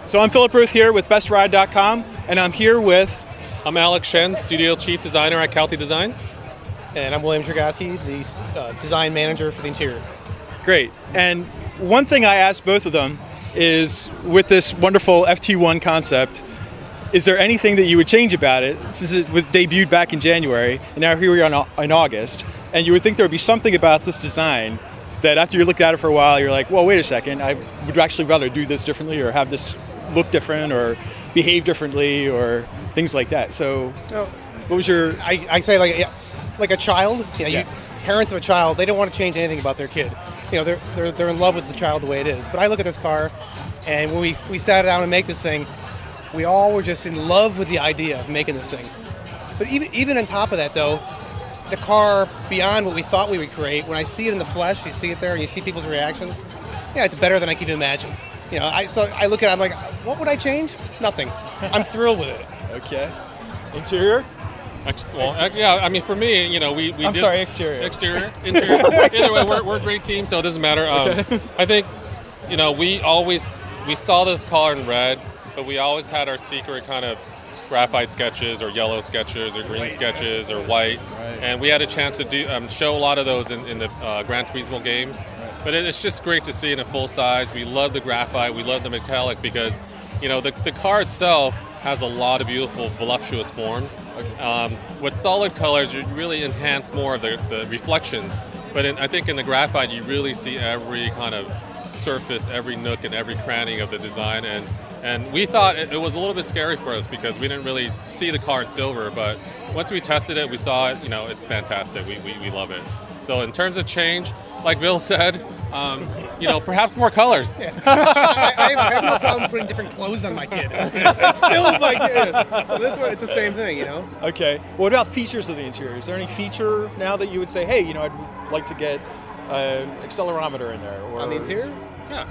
So I'm Philip Ruth here with BestRide.com, and I'm here with... I'm Alex Shen, Studio Chief Designer at Calty Design. And I'm William Chergosky, the Design Manager for the interior. Great. And one thing I asked both of them is, with this wonderful FT1 concept, is there anything that you would change about it, since it was debuted back in January, and now here we are in August, and you would think there would be something about this design that after you look at it for a while, you're like, well, wait a second, I would actually rather do this differently or have this look different or behave differently or things like that. So what was your... I say like a child, parents of a child, they don't want to change anything about their kid. You know, they're in love with the child the way it is. But I look at this car, and when we sat down to make this thing, we all were just in love with the idea of making this thing. But even on top of that, though, the car, beyond what we thought we would create, when I see it in the flesh, you see it there, and you see people's reactions, it's better than I can even imagine. You know, so I look at it, I'm like, what would I change? Nothing. I'm thrilled with it. Okay. Interior? Yeah, I mean, for me, you know, we exterior. Exterior, interior. Either way, we're a great team, so it doesn't matter. I think, you know, we saw this car in red, but we always had our secret kind of graphite sketches or yellow sketches or green sketches or white, and we had a chance to show a lot of those in the Gran Turismo games. But it's just great to see in a full size. We love the graphite, we love the metallic, because, you know, the car itself has a lot of beautiful voluptuous forms. With solid colors, you really enhance more of the reflections. But I think in the graphite, you really see every kind of surface, every nook and every cranny of the design. And we thought it was a little bit scary for us because we didn't really see the car in silver. But once we tested it, we saw it, you know, it's fantastic. We love it. So in terms of change, like Bill said, you know, perhaps more colors. Yeah. I have no problem putting different clothes on my kid. It's still my kid. So this one, it's the same thing, you know? Okay. What about features of the interior? Is there any feature now that you would say, hey, you know, I'd like to get an accelerometer in there? Or... On the interior? Yeah.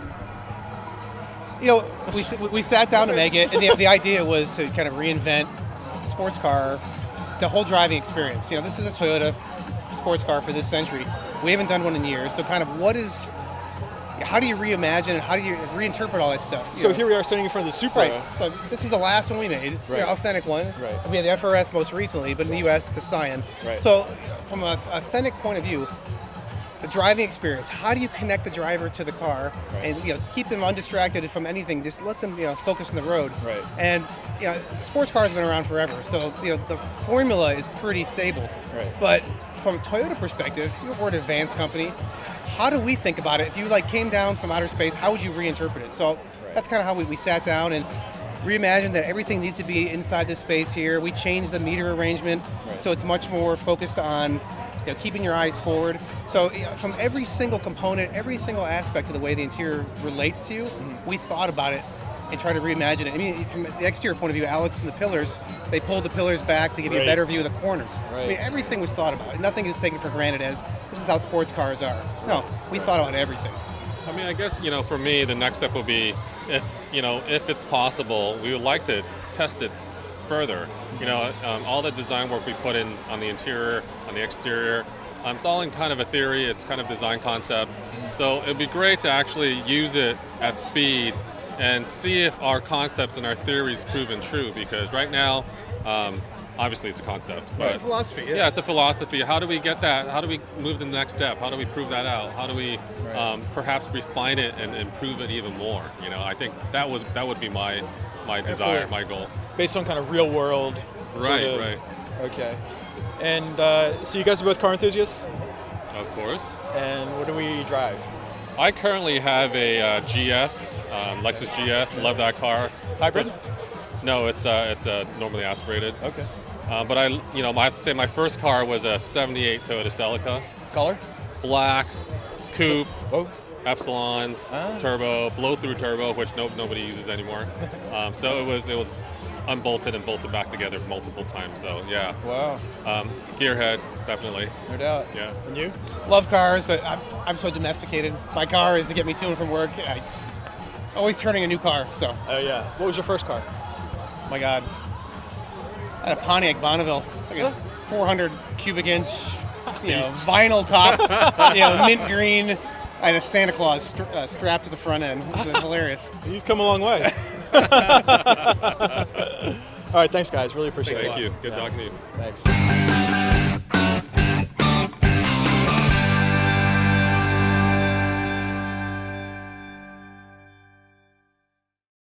You know, we sat down to make it, and the idea was to kind of reinvent the sports car, the whole driving experience. You know, this is a Toyota sports car for this century. We haven't done one in years, so kind of how do you reimagine and how do you reinterpret all that stuff? So here we are sitting in front of the Supra. Right. So this is the last one we made, the authentic one. Right. We had the FRS most recently, but in the US it's a Scion. Right. So from an authentic point of view, the driving experience, how do you connect the driver to the car and, you know, keep them undistracted from anything, just let them, you know, focus on the road. Right. And, you know, sports cars have been around forever, so, you know, the formula is pretty stable. Right. But from a Toyota perspective, we're an advanced company. How do we think about it? If you came down from outer space, how would you reinterpret it? So that's kind of how we sat down and reimagined that everything needs to be inside this space here. We changed the meter arrangement so it's much more focused on, you know, keeping your eyes forward. So, you know, from every single component, every single aspect of the way the interior relates to you, we thought about it and tried to reimagine it. I mean, from the exterior point of view, Alex and the pillars, they pulled the pillars back to give you a better view of the corners. I mean, everything was thought about. Nothing is taken for granted as this is how sports cars are. No, we thought about everything. I mean, I guess, you know, for me, the next step would be, if it's possible, we would like to test it further. You know, all the design work we put in on the interior, on the exterior, it's all in kind of a theory, it's kind of design concept. So it'd be great to actually use it at speed and see if our concepts and our theories proven true, because right now, obviously it's a concept. But it's a philosophy, yeah, it's a philosophy. How do we get that? How do we move to the next step? How do we prove that out? How do we perhaps refine it and improve it even more? You know, I think that would be my desire, my goal. Based on kind of real world. Right. Okay. And so you guys are both car enthusiasts? Of course. And what do we drive? I currently have a GS, Lexus GS. Love that car. Hybrid? No, it's normally aspirated. Okay. But I have to say my first car was a '78 Toyota Celica. Color? Black, coupe, Whoa. Epsilons, turbo, blow-through turbo, which nobody uses anymore. So it was unbolted and bolted back together multiple times. So yeah. Wow. Gearhead, definitely. No doubt. Yeah. And you? Love cars, but I'm so domesticated. My car is to get me to and from work. Always turning a new car. So. Oh yeah. What was your first car? Oh my God. I had a Pontiac Bonneville, like a 400 cubic inch, vinyl top, mint green. I had a Santa Claus strapped to the front end. It was hilarious. You've come a long way. All right, thanks guys. Really appreciate it. Thank you. Good talking to you. Thanks.